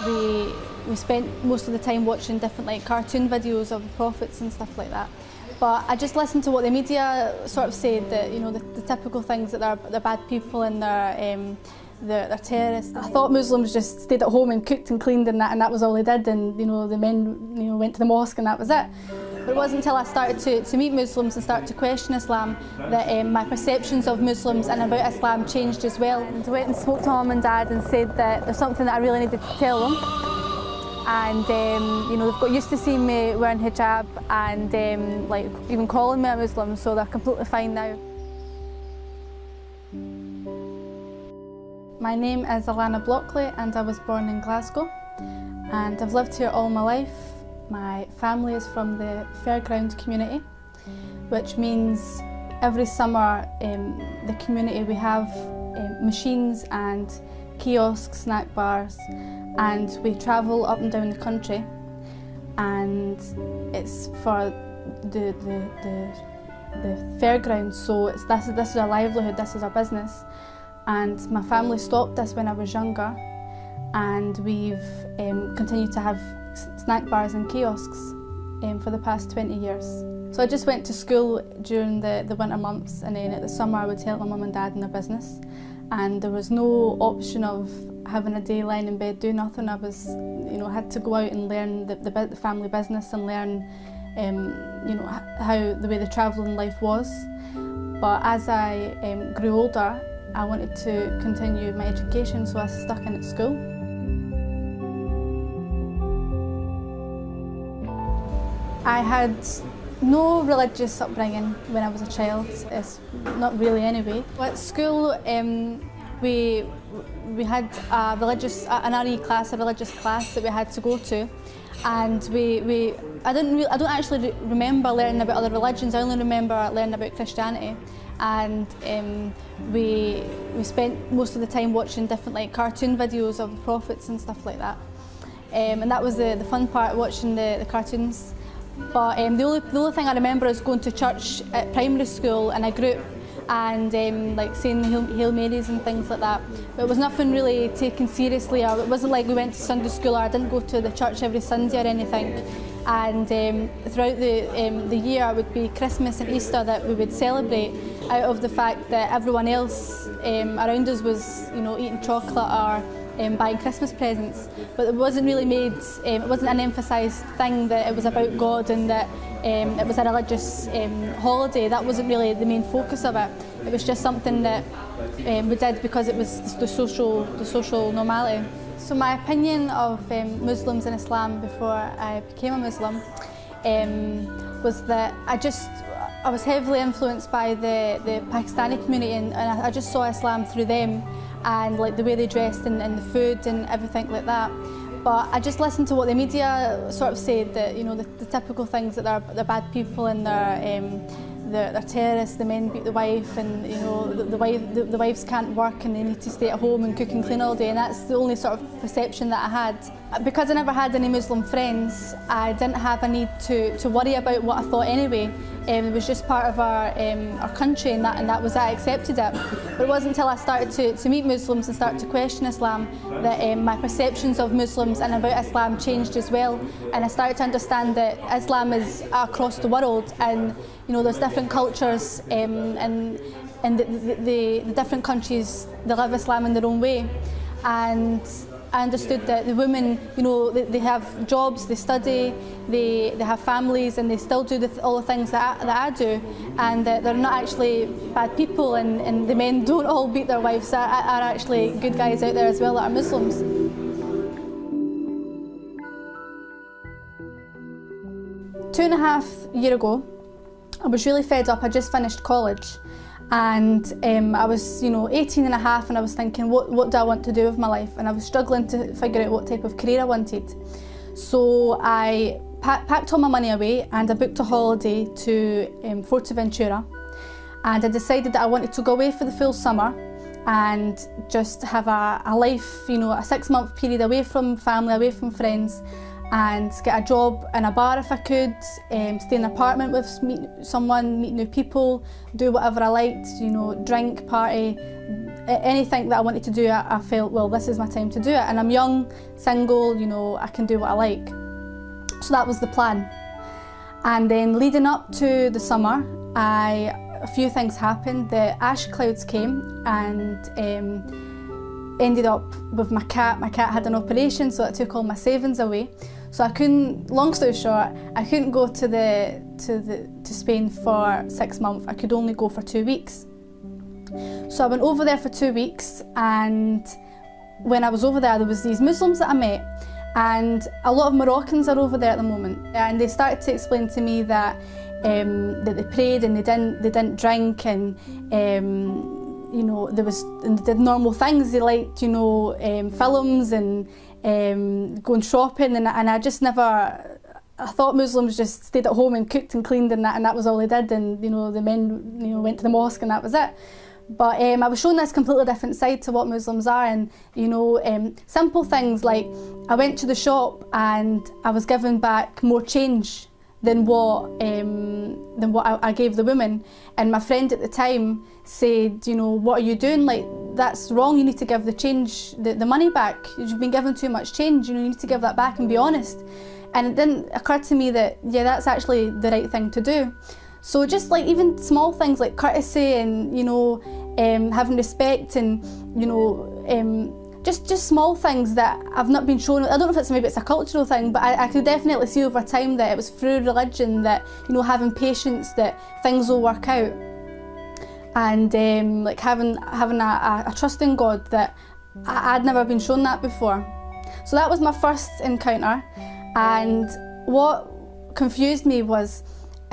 we spent most of the time watching different like cartoon videos of the prophets and stuff like that. But I just listened to what the media sort of said, that the typical things, that they're bad people and they're terrorists. I thought Muslims just stayed at home and cooked and cleaned and that was all they did, and the men went to the mosque and that was it. But it wasn't until I started to meet Muslims and start to question Islam that my perceptions of Muslims and about Islam changed as well. And I went and spoke to Mum and Dad and said that there's something that I really needed to tell them. And they've got used to seeing me wearing hijab and like even calling me a Muslim, so they're completely fine now. My name is Alana Blockley and I was born in Glasgow, and I've lived here all my life. My family is from the fairground community, which means every summer the community, we have machines and kiosks, snack bars, and we travel up and down the country, and it's for the fairgrounds, so this is our livelihood, this is our business. And my family stopped this when I was younger, and we've continued to have snack bars and kiosks for the past 20 years. So I just went to school during the winter months, and then at the summer I would help my mum and dad in their business. And there was no option of having a day lying in bed doing nothing. I was, had to go out and learn the family business and learn, how the way the travelling life was. But as I grew older, I wanted to continue my education, so I stuck in at school. I had no religious upbringing when I was a child, it's not really anyway. At school, we had an RE class, a religious class that we had to go to, and I don't actually remember learning about other religions. I only remember learning about Christianity, and we spent most of the time watching different like cartoon videos of the prophets and stuff like that, and that was the fun part, watching the cartoons. But the only thing I remember is going to church at primary school in a group and like saying Hail Marys and things like that. But it was nothing really taken seriously, or it wasn't like we went to Sunday school, or I didn't go to the church every Sunday or anything. And throughout the year, it would be Christmas and Easter that we would celebrate, out of the fact that everyone else around us was eating chocolate or buying Christmas presents. But it wasn't really made, it wasn't an emphasised thing that it was about God and that it was a religious holiday. That wasn't really the main focus of it. It was just something that we did because it was the social normality. So my opinion of Muslims and Islam before I became a Muslim was that I was heavily influenced by the Pakistani community, and I just saw Islam through them, and like the way they dressed and the food and everything like that. But I just listened to what the media sort of said, that the typical things, that they're bad people and they're terrorists, the men beat the wife, and the wives can't work and they need to stay at home and cook and clean all day, and that's the only sort of perception that I had. Because I never had any Muslim friends, I didn't have a need to worry about what I thought anyway. It was just part of our country, and that was, I accepted it. But it wasn't until I started to meet Muslims and start to question Islam that my perceptions of Muslims and about Islam changed as well. And I started to understand that Islam is across the world, and there's different cultures, and the different countries, they live Islam in their own way. And I understood that the women, they have jobs, they study, they have families, and they still do all the things that I do, and that they're not actually bad people, and the men don't all beat their wives. There are actually good guys out there as well that are Muslims. 2.5 years ago, I was really fed up. I just finished college, and I was 18 and a half, and I was thinking, what do I want to do with my life? And I was struggling to figure out what type of career I wanted. So I packed all my money away and I booked a holiday to Fuerteventura, and I decided that I wanted to go away for the full summer and just have a life, a 6-month period away from family, away from friends, and get a job in a bar if I could, stay in an apartment with meet someone, meet new people, do whatever I liked, drink, party, anything that I wanted to do, I felt, well, this is my time to do it. And I'm young, single, you know, I can do what I like. So that was the plan. And then leading up to the summer, a few things happened. The ash clouds came and ended up with my cat. My cat had an operation, so it took all my savings away. So I couldn't, long story short, I couldn't go to Spain for 6 months. I could only go for 2 weeks. So I went over there for 2 weeks, and when I was over there was these Muslims that I met, and a lot of Moroccans are over there at the moment, and they started to explain to me that they prayed and they didn't drink, and you know, they did normal things. They liked, you know, films and going shopping, and I just never. I thought Muslims just stayed at home and cooked and cleaned and that was all they did, and you know, the men, you know, went to the mosque and that was it. But I was shown this completely different side to what Muslims are, and you know, simple things like I went to the shop and I was given back more change than what I gave the woman, and my friend at the time said, you know, what are you doing? Like, that's wrong. You need to give the change, the money back. You've been given too much change. You know, you need to give that back and be honest. And it didn't occur to me that, yeah, that's actually the right thing to do. So just like even small things like courtesy and, you know, having respect and, you know, just small things that I've not been shown. I don't know if maybe it's a cultural thing, but I could definitely see over time that it was through religion that, you know, having patience, that things will work out. And like having a trust in God, that I'd never been shown that before. So that was my first encounter. And what confused me was,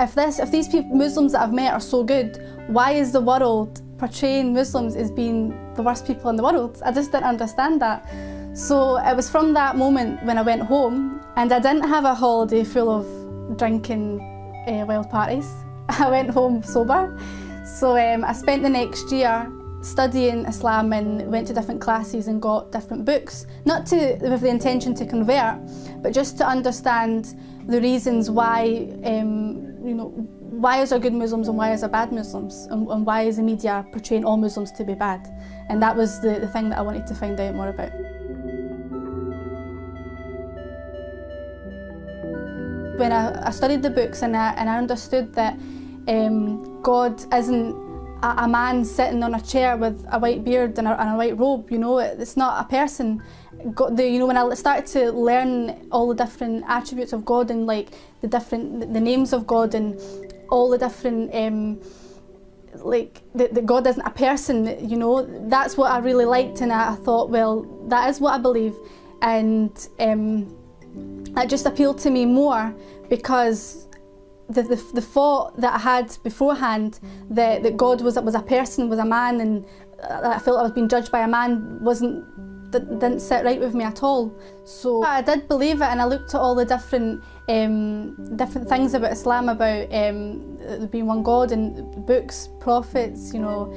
if these Muslims that I've met are so good, why is the world portraying Muslims as being the worst people in the world? I just didn't understand that. So it was from that moment when I went home, and I didn't have a holiday full of drinking wild parties. I went home sober. So I spent the next year studying Islam and went to different classes and got different books, not with the intention to convert, but just to understand the reasons why, you know, why is there good Muslims and why is there bad Muslims, and why is the media portraying all Muslims to be bad? And that was the thing that I wanted to find out more about. When I studied the books and I understood that God isn't a man sitting on a chair with a white beard and a white robe, you know, it's not a person. You know, when I started to learn all the different attributes of God and like the names of God and all the different like that God isn't a person, you know, that's what I really liked, and I thought, well, that is what I believe, and that just appealed to me more because the thought that I had beforehand that God was a person, was a man, and I felt I was being judged by a man didn't sit right with me at all. So I did believe it, and I looked at all the different things about Islam, about there being one God, and books, prophets, you know,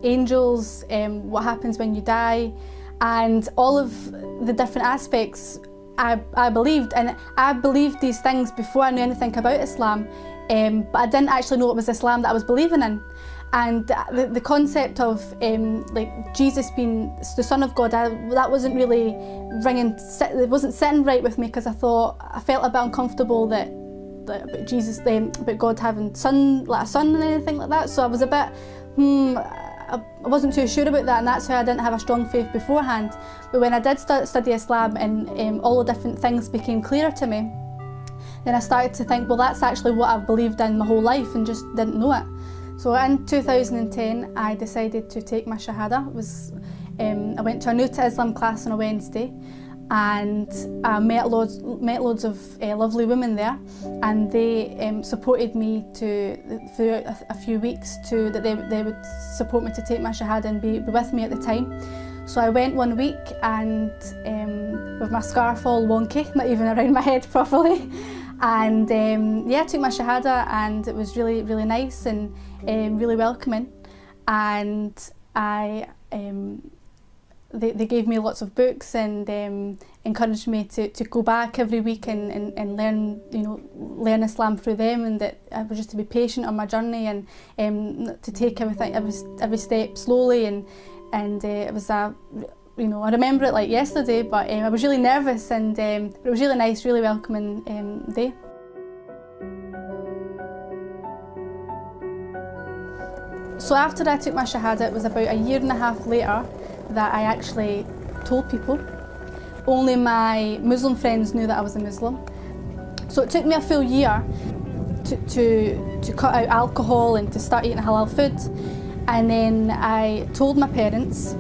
angels, what happens when you die, and all of the different aspects. I believed, and I believed these things before I knew anything about Islam, but I didn't actually know it was Islam that I was believing in. And the concept of like Jesus being the Son of God, that wasn't really it wasn't sitting right with me, because I felt a bit uncomfortable that about Jesus, about God having a son and anything like that. So I was a bit, I wasn't too sure about that, and that's why I didn't have a strong faith beforehand. But when I did study Islam and all the different things became clearer to me, then I started to think, well, that's actually what I've believed in my whole life and just didn't know it. So in 2010, I decided to take my Shahada. I went to a New to Islam class on a Wednesday, and I met loads of lovely women there, and they supported me through a few weeks that they would support me to take my Shahada and be with me at the time. So I went 1 week, and with my scarf all wonky, not even around my head properly, and yeah, I took my Shahada, and it was really, really nice and really welcoming. And they gave me lots of books and encouraged me to go back every week and learn Islam through them, and that I was just to be patient on my journey and to take every step slowly, and and it was a, I remember it like yesterday, but I was really nervous, and but it was really nice, really welcoming day. So after I took my Shahada, it was about a year and a half later that I actually told people. Only my Muslim friends knew that I was a Muslim. So it took me a full year to cut out alcohol and to start eating halal food. And then I told my parents,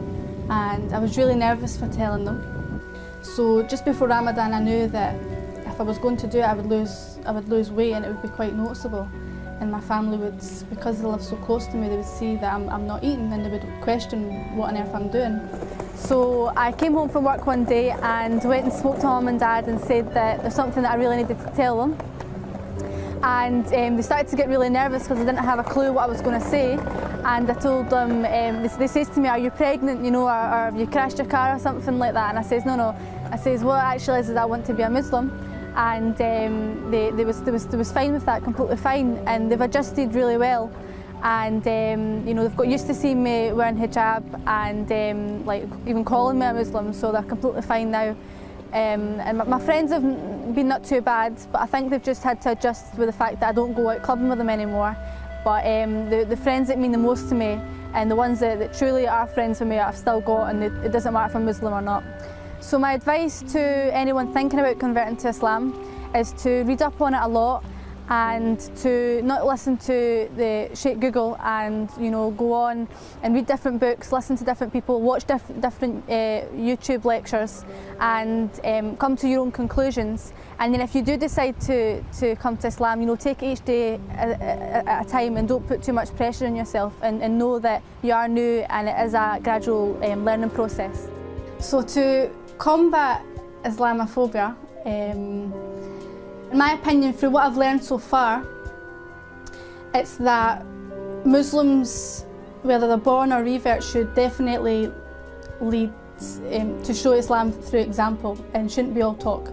and I was really nervous for telling them. So just before Ramadan, I knew that if I was going to do it, I would lose weight, and it would be quite noticeable. And my family would, because they live so close to me, they would see that I'm not eating, and they would question what on earth I'm doing. So I came home from work one day and went and spoke to Mum and Dad and said that there's something that I really needed to tell them. And they started to get really nervous because they didn't have a clue what I was going to say. And I told them, they says to me, "Are you pregnant, or have you crashed your car or something like that?" And I says, "No." I says, "What actually is I want to be a Muslim." And they was fine with that, completely fine, and they've adjusted really well. And they've got used to seeing me wearing hijab and like even calling me a Muslim, so they're completely fine now. And my friends have been not too bad, but I think they've just had to adjust with the fact that I don't go out clubbing with them anymore. But the friends that mean the most to me, and the ones that truly are friends with me, I've still got, and it doesn't matter if I'm Muslim or not. So my advice to anyone thinking about converting to Islam is to read up on it a lot, and to not listen to the Sheikh Google, and go on and read different books, listen to different people, watch different YouTube lectures, and come to your own conclusions. And then if you do decide to come to Islam, take each day at a time, and don't put too much pressure on yourself, and know that you are new and it is a gradual learning process. So to combat Islamophobia, in my opinion, through what I've learned so far, it's that Muslims, whether they're born or revert, should definitely lead to show Islam through example, and shouldn't be all talk.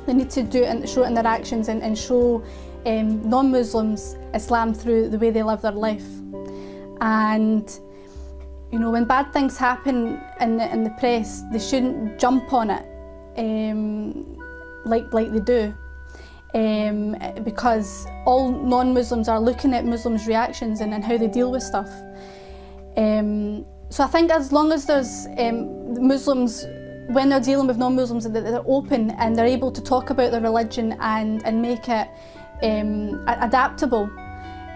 They need to do it and show it in their actions, and show non-Muslims Islam through the way they live their life. And when bad things happen in the press, they shouldn't jump on it like they do. Because all non-Muslims are looking at Muslims' reactions and how they deal with stuff. So I think as long as there's Muslims, when they're dealing with non-Muslims, that they're open and they're able to talk about their religion and make it adaptable,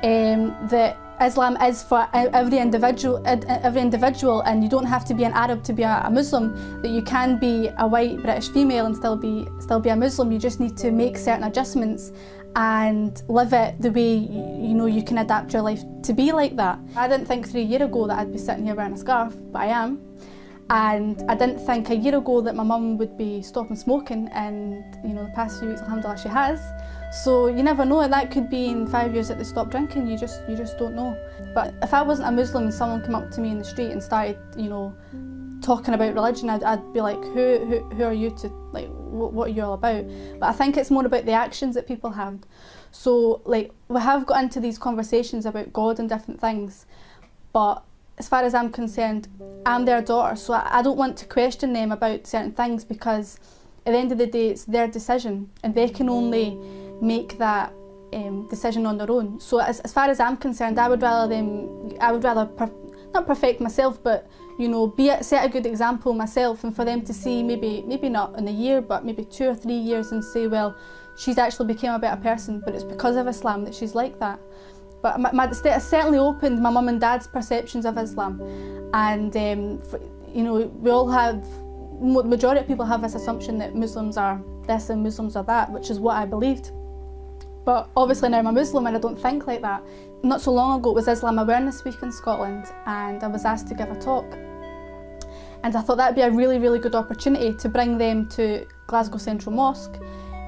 that Islam is for every individual, and you don't have to be an Arab to be a Muslim. That you can be a white British female and still be a Muslim. You just need to make certain adjustments and live it the way you can adapt your life to be like that. I didn't think 3 years ago that I'd be sitting here wearing a scarf, but I am. And I didn't think a year ago that my mum would be stopping smoking, and the past few weeks, alhamdulillah, she has. So you never know, that could be in 5 years that they stop drinking, you just don't know. But if I wasn't a Muslim and someone came up to me in the street and started, talking about religion, I'd be like, who are you to, like, what are you all about? But I think it's more about the actions that people have. So, like, we have got into these conversations about God and different things, but as far as I'm concerned, I'm their daughter, so I don't want to question them about certain things, because at the end of the day, it's their decision, and they can only make that decision on their own. So as far as I'm concerned, I would rather not perfect myself, but set a good example myself, and for them to see maybe not in a year, but maybe 2 or 3 years, and say, well, she's actually became a better person, but it's because of Islam that she's like that. But it certainly opened my mum and dad's perceptions of Islam, and we all have, the majority of people have this assumption that Muslims are this and Muslims are that, which is what I believed. But obviously now I'm a Muslim and I don't think like that. Not so long ago it was Islam Awareness Week in Scotland, and I was asked to give a talk. And I thought that would be a really, really good opportunity to bring them to Glasgow Central Mosque,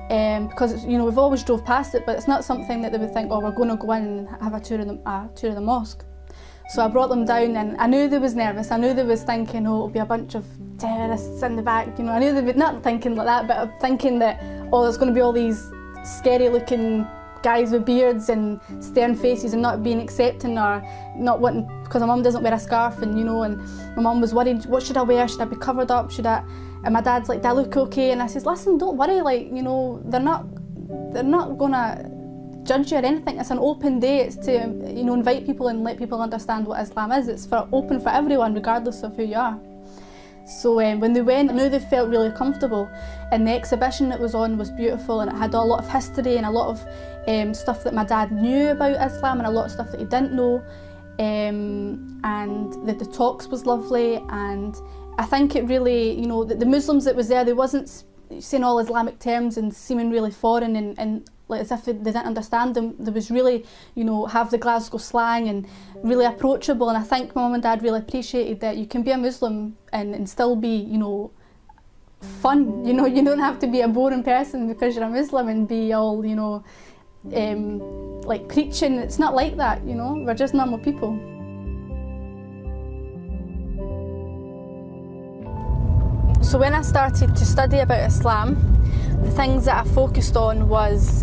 because we've always drove past it, but it's not something that they would think, oh, we're going to go in and have a tour of the mosque. So I brought them down, and I knew they was nervous. I knew they was thinking, oh, it'll be a bunch of terrorists in the back. I knew they would, not thinking like that, but thinking that, oh, there's going to be all these scary looking guys with beards and stern faces and not being accepting or not wanting, because my mum doesn't wear a scarf, and and my mum was worried, what should I wear? Should I be covered up? Should I? And my dad's like, do I look okay? And I says, listen, don't worry, like, they're not gonna judge you or anything. It's an open day. It's to invite people and let people understand what Islam is. It's open for everyone, regardless of who you are. So when they went, I knew they felt really comfortable, and the exhibition that was on was beautiful, and it had a lot of history and a lot of stuff that my dad knew about Islam and a lot of stuff that he didn't know, and the talks was lovely. And I think it really, the Muslims that was there, they wasn't saying all Islamic terms and seeming really foreign and like as if they didn't understand them. There was really, have the Glasgow slang and really approachable. And I think my mum and dad really appreciated that you can be a Muslim and still be, fun. You don't have to be a boring person because you're a Muslim and be all, like preaching. It's not like that, we're just normal people. So when I started to study about Islam, the things that I focused on was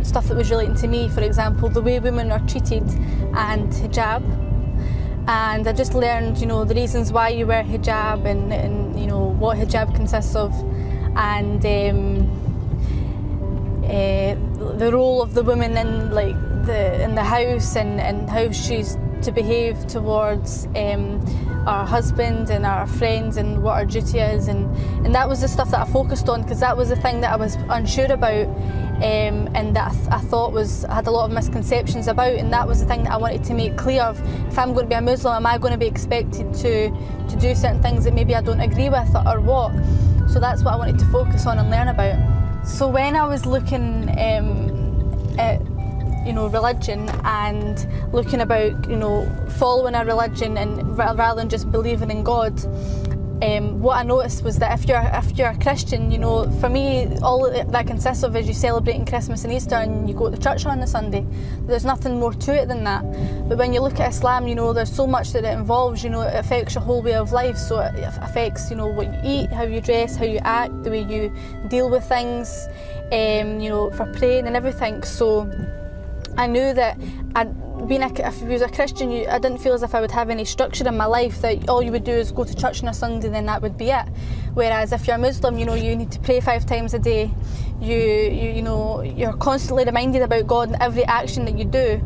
stuff that was relating to me. For example, the way women are treated and hijab. And I just learned, the reasons why you wear hijab and what hijab consists of, and the role of the woman in in the house and how she's to behave towards our husband and our friends and what our duty is, and that was the stuff that I focused on, because that was the thing that I was unsure about, and that I thought I had a lot of misconceptions about, and that was the thing that I wanted to make clear of. If I'm going to be a Muslim, am I going to be expected to do certain things that maybe I don't agree with, or what? So that's what I wanted to focus on and learn about. So when I was looking at religion and looking about following a religion and rather than just believing in God, what I noticed was that if you're a Christian, for me all that consists of is you celebrating Christmas and Easter and you go to church on a Sunday. There's nothing more to it than that. But when you look at Islam, there's so much that it involves. It affects your whole way of life. So it affects what you eat, how you dress, how you act, the way you deal with things, for praying and everything. So I knew that if you was a Christian, I didn't feel as if I would have any structure in my life, that all you would do is go to church on a Sunday, then that would be it. Whereas if you're a Muslim, you need to pray 5 times a day. You're constantly reminded about God in every action that you do.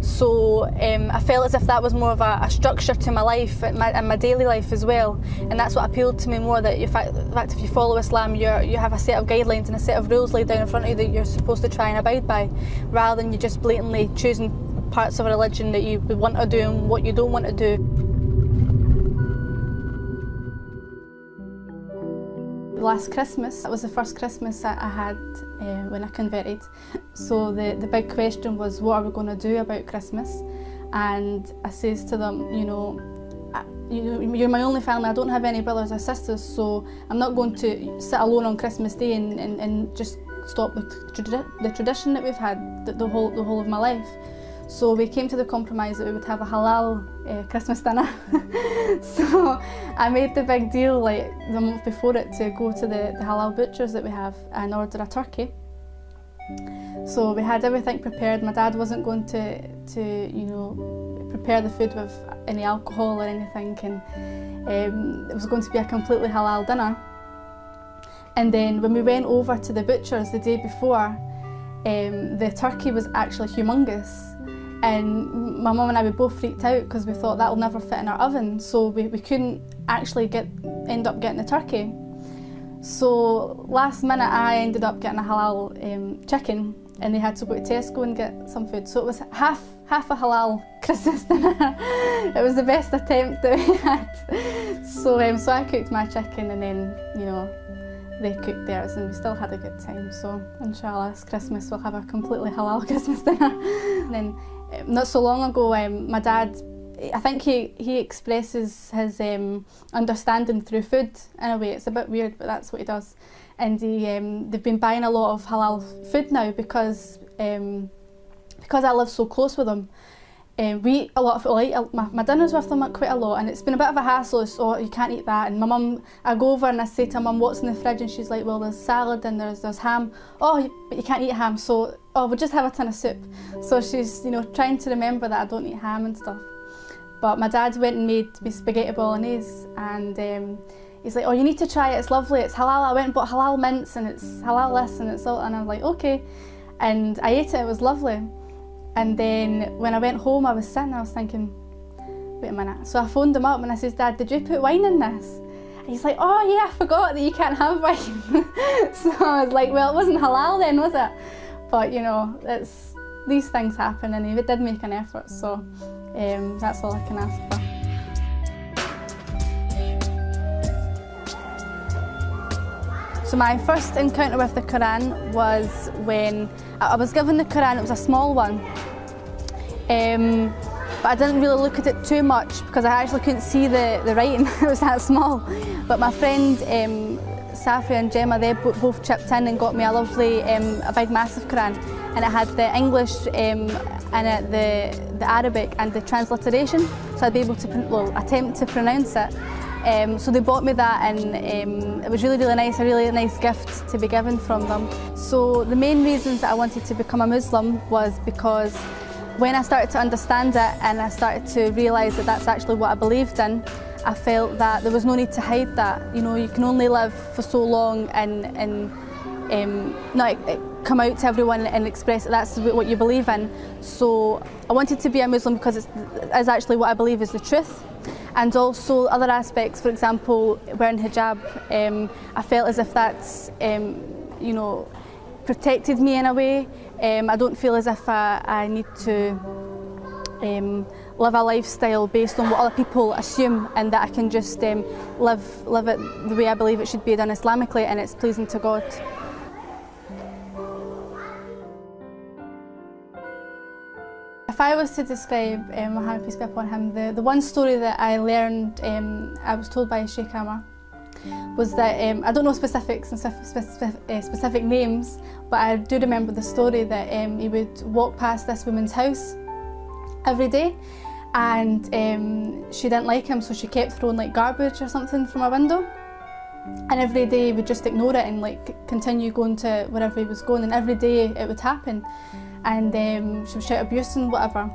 So I felt as if that was more of a structure to my life and my daily life as well, and that's what appealed to me more. That in fact if you follow Islam, you have a set of guidelines and a set of rules laid down in front of you that you're supposed to try and abide by, rather than you just blatantly choosing parts of a religion that you would want to do and what you don't want to do. Last Christmas, that was the first Christmas that I had when I converted. So the big question was, what are we going to do about Christmas? And I says to them, you're my only family, I don't have any brothers or sisters, so I'm not going to sit alone on Christmas Day and just stop the tradition that we've had the whole of my life. So we came to the compromise that we would have a halal Christmas dinner. So I made the big deal the month before it to go to the halal butchers that we have and order a turkey. So we had everything prepared. My dad wasn't going to prepare the food with any alcohol or anything, and it was going to be a completely halal dinner. And then when we went over to the butchers the day before, the turkey was actually humongous. And my mum and I, we both freaked out because we thought that'll never fit in our oven, so we couldn't actually end up getting the turkey. So last minute I ended up getting a halal chicken, and they had to go to Tesco and get some food. So it was half a halal Christmas dinner. It was the best attempt that we had. So I cooked my chicken, and then they cooked theirs, and we still had a good time. So inshallah this Christmas we'll have a completely halal Christmas dinner. And then not so long ago, my dad, I think he expresses his understanding through food in a way. It's a bit weird, but that's what he does. And they've been buying a lot of halal food now because I live so close with him. we eat a lot of, like, my dinner's with them quite a lot, and it's been a bit of a hassle. So, oh, you can't eat that. And my mum, I go over and I say to Mum, what's in the fridge? And she's like, well, there's salad and there's ham. Oh, but you can't eat ham. So, oh, we'll just have a tin of soup. So she's, you know, trying to remember that I don't eat ham and stuff. But my dad went and made me spaghetti bolognese, and he's like, oh, you need to try it, it's lovely, it's halal. I went and bought halal mince, and it's halal this, and it's all, and I'm like, okay. And I ate it, it was lovely. And then when I went home, I was sitting, I was thinking, wait a minute. So I phoned him up and I says, Dad, did you put wine in this? And he's like, oh yeah, I forgot that you can't have wine. So I was like, well, it wasn't halal then, was it? But you know, these things happen, and he did make an effort, so that's all I can ask for. So my first encounter with the Quran was when I was given the Quran. It was a small one, but I didn't really look at it too much because I actually couldn't see the writing. It was that small. But my friend Safi and Gemma, they both chipped in and got me a lovely, a big massive Quran, and it had the English in it, the Arabic and the transliteration, so I'd be able to attempt to pronounce it. So they bought me that, and it was really, really nice, a really nice gift to be given from them. So the main reasons that I wanted to become a Muslim was because when I started to understand it and I started to realise that that's actually what I believed in, I felt that there was no need to hide that. You know, you can only live for so long and not come out to everyone and express that that's what you believe in. So I wanted to be a Muslim because it's actually what I believe is the truth. And also other aspects, for example, wearing hijab, I felt as if that's, you know, protected me in a way. I don't feel as if I need to live a lifestyle based on what other people assume, and that I can just live it the way I believe it should be done Islamically, and it's pleasing to God. If I was to describe Muhammad, peace be upon him, the one story that I learned, I was told by Sheikh Amar, was that, I don't know specifics and specific names, but I do remember the story that he would walk past this woman's house every day, and she didn't like him, so she kept throwing like garbage or something from a window, and every day he would just ignore it and like continue going to wherever he was going, and every day it would happen, and she would shout abuse and whatever.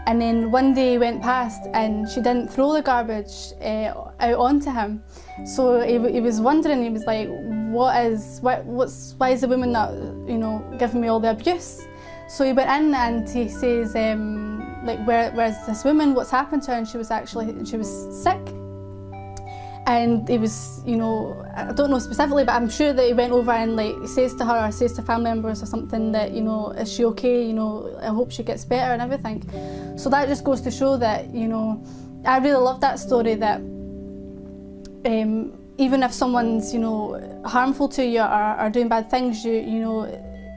And then one day he went past and she didn't throw the garbage out onto him. So he was wondering, he was like, why is the woman not, you know, giving me all the abuse? So he went in and he says, like, where's this woman, what's happened to her? And she was sick. And he was, you know, I don't know specifically, but I'm sure that he went over and like says to her or says to family members or something that, you know, is she okay? You know, I hope she gets better and everything. So that just goes to show that, you know, I really love that story, that even if someone's, you know, harmful to you or doing bad things, you know,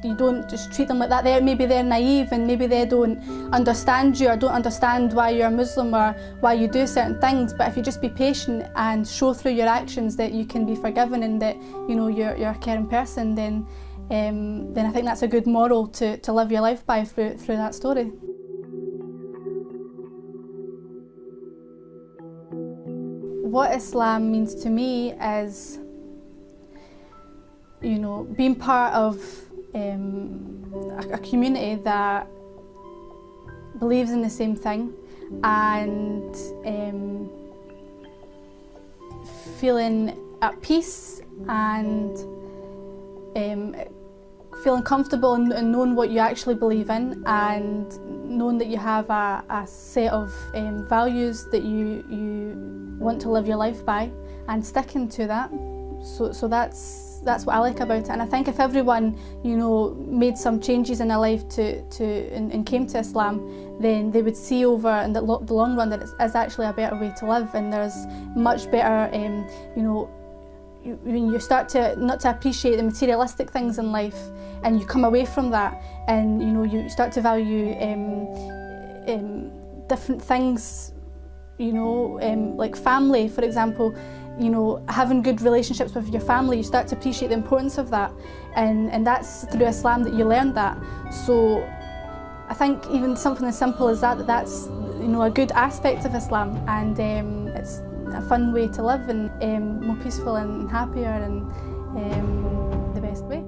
you don't just treat them like that. Maybe they're naive and maybe they don't understand you or don't understand why you're a Muslim or why you do certain things. But if you just be patient and show through your actions that you can be forgiven and that, you know, you're a caring person, then I think that's a good moral to live your life by through that story. What Islam means to me is, you know, being part of a community that believes in the same thing, and feeling at peace and feeling comfortable and knowing what you actually believe in, and knowing that you have a set of values that you want to live your life by and sticking to that. So that's what I like about it, and I think if everyone, you know, made some changes in their life and came to Islam, then they would see over in the long run that it is actually a better way to live, and there's much better, you know, when you start to not to appreciate the materialistic things in life, and you come away from that, and you know, you start to value different things, you know, like family, for example. You know, having good relationships with your family, you start to appreciate the importance of that, and that's through Islam that you learn that. So I think even something as simple as that, that's a good aspect of Islam, and it's a fun way to live, and more peaceful and happier, and the best way.